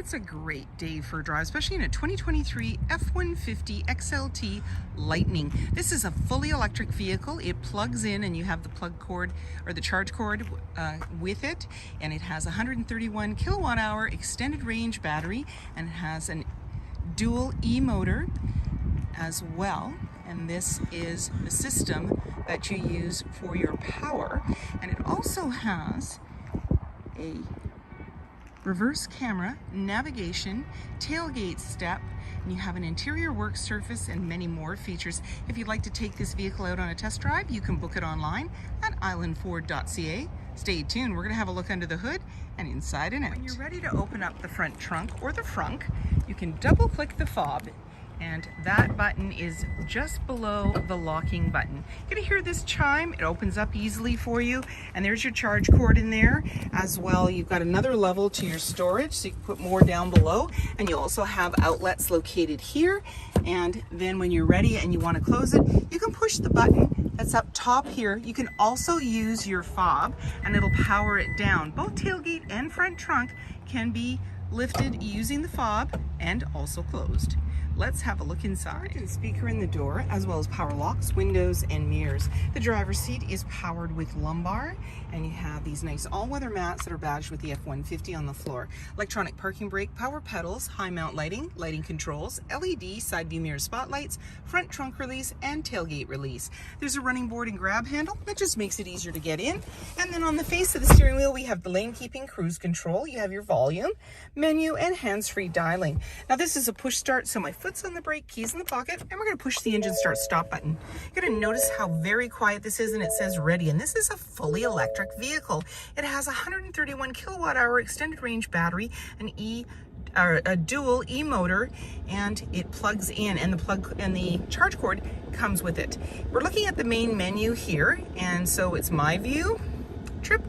It's a great day for a drive, especially in a 2023 F-150 XLT Lightning. This is a fully electric vehicle. It plugs in and you have the plug cord or the charge cord with it, and it has 131 kilowatt hour extended range battery, and it has an dual E-motor as well. And this is the system that you use for your power. And it also has a reverse camera, navigation, tailgate step, and you have an interior work surface and many more features. If you'd like to take this vehicle out on a test drive, you can book it online at islandford.ca. Stay tuned, we're gonna have a look under the hood and inside and out. When you're ready to open up the front trunk or the frunk, you can double click the fob, and that button is just below the locking button. You're gonna hear this chime. It opens up easily for you, and there's your charge cord in there as well. You've got another level to your storage, so you can put more down below, and you also have outlets located here. And then when you're ready and you want to close it, you can push the button that's up top here. You can also use your fob and it'll power it down. Both tailgate and front trunk can be lifted using the fob and also closed. Let's have a look inside. And speaker in the door, as well as power locks, windows, and mirrors. The driver's seat is powered with lumbar, and you have these nice all-weather mats that are badged with the F-150 on the floor. Electronic parking brake, power pedals, high mount lighting, lighting controls, LED side view mirror spotlights, front trunk release, and tailgate release. There's a running board and grab handle that just makes it easier to get in. And then on the face of the steering wheel, we have the lane keeping cruise control. You have your volume, menu, and hands-free dialing. Now this is a push start, so my foot's on the brake, keys in the pocket, and we're going to push the engine start stop button. You're going to notice how very quiet this is, and it says ready, and this is a fully electric vehicle. It has a 131 kilowatt hour extended range battery, a dual E-motor, and it plugs in, and the plug and the charge cord comes with it. We're looking at the main menu here, and so it's my view, trip,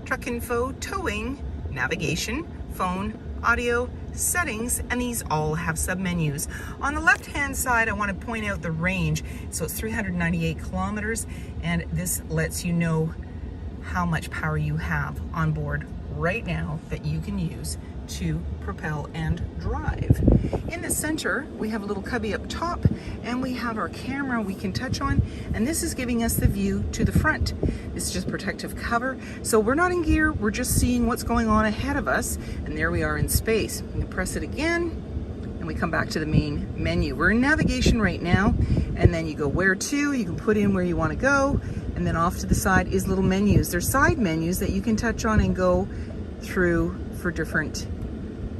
truck info, towing, navigation, phone, audio, settings, and these all have submenus. On the left hand side, I want to point out the range. So it's 398 kilometers, and this lets you know how much power you have on board right now that you can use to propel and drive. In the center, we have a little cubby up top, and we have our camera we can touch on, and this is giving us the view to the front. This is just protective cover, so we're not in gear, we're just seeing what's going on ahead of us, and there we are in space. We can press it again, and we come back to the main menu. We're in navigation right now, and then you go where to, you can put in where you want to go, and then off to the side is little menus. There's side menus that you can touch on and go through for different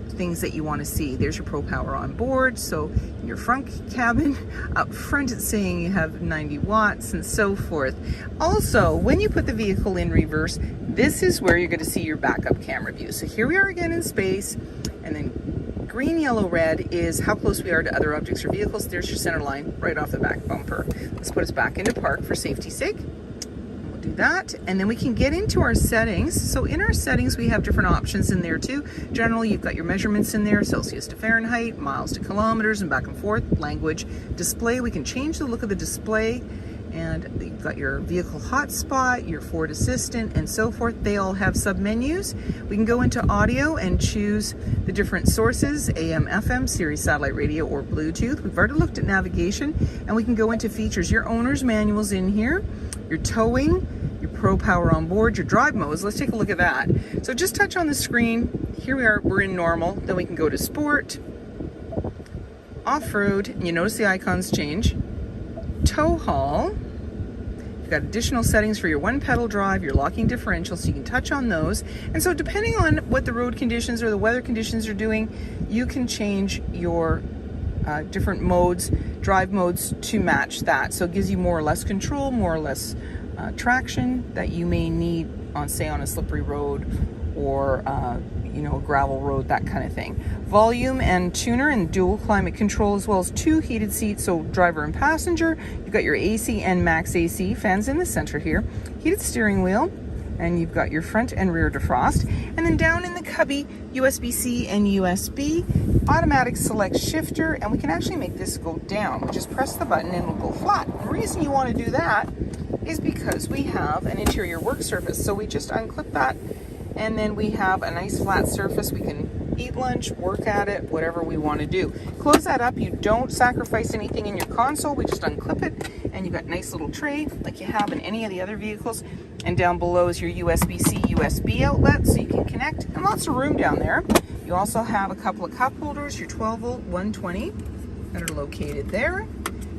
things that you want to see. There's your Pro Power on board, so in your front cabin, up front it's saying you have 90 watts and so forth. Also, when you put the vehicle in reverse, this is where you're going to see your backup camera view. So here we are again in space, and then green, yellow, red is how close we are to other objects or vehicles. There's your center line right off the back bumper. Let's put us back into park for safety's sake. Do that, and then we can get into our settings. So in our settings, we have different options in there too. Generally, you've got your measurements in there, Celsius to Fahrenheit, miles to kilometers, and back and forth. Language, display, we can change the look of the display, and you've got your vehicle hotspot, your Ford Assistant, and so forth. They all have submenus. We can go into audio and choose the different sources, AM, FM, Sirius satellite radio, or Bluetooth. We've already looked at navigation, and we can go into features. Your owner's manual's in here, your towing, your Pro Power on board, your drive modes. Let's take a look at that. So just touch on the screen. Here we are, we're in normal. Then we can go to sport, off-road, and you notice the icons change. Tow haul. You've got additional settings for your one pedal drive, your locking differential, so you can touch on those. And so depending on what the road conditions or the weather conditions are doing, you can change your different modes, drive modes, to match that. So it gives you more or less control, more or less traction that you may need on, say, on a slippery road or you know, a gravel road, that kind of thing. Volume and tuner and dual climate control, as well as 2 heated seats, so driver and passenger. You've got your AC and max AC fans in the center here, heated steering wheel, and you've got your front and rear defrost. And then down in the cubby, USB-C and USB, automatic select shifter, and we can actually make this go down. We just press the button and it'll go flat. The reason you want to do that is because we have an interior work surface. So we just unclip that, and then we have a nice flat surface. We can eat lunch, work at it, whatever we want to do. Close that up. You don't sacrifice anything in your console. We just unclip it, and you've got a nice little tray like you have in any of the other vehicles. And down below is your USB-C, USB outlet, so you can connect, and lots of room down there. You also have a couple of cup holders, your 12-volt 120 that are located there.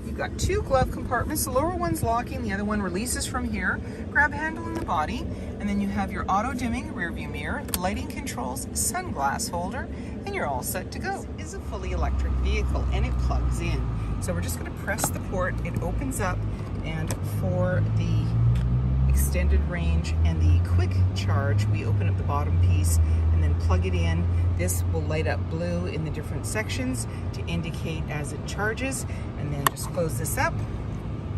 You've got two glove compartments. The lower one's locking, the other one releases from here. Grab handle in the body, and then you have your auto dimming rear view mirror, lighting controls, sunglass holder, and you're all set to go. This is a fully electric vehicle, and it plugs in. So we're just going to press the port, it opens up, and for the extended range and the quick charge, we open up the bottom piece and then plug it in. This will light up blue in the different sections to indicate as it charges, and then just close this up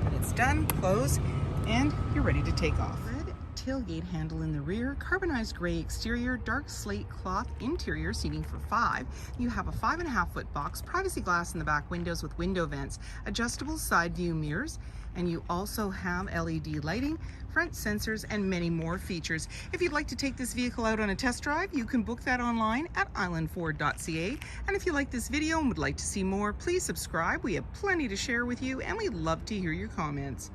and it's done. Close, and you're ready to take off. Red tailgate handle in the rear, carbonized gray exterior, dark slate cloth interior, seating for 5. You have a 5.5-foot box, privacy glass in the back windows with window vents, adjustable side view mirrors, and you also have LED lighting, front sensors, and many more features. If you'd like to take this vehicle out on a test drive, you can book that online at islandford.ca. And if you like this video and would like to see more, please subscribe. We have plenty to share with you, and we'd love to hear your comments.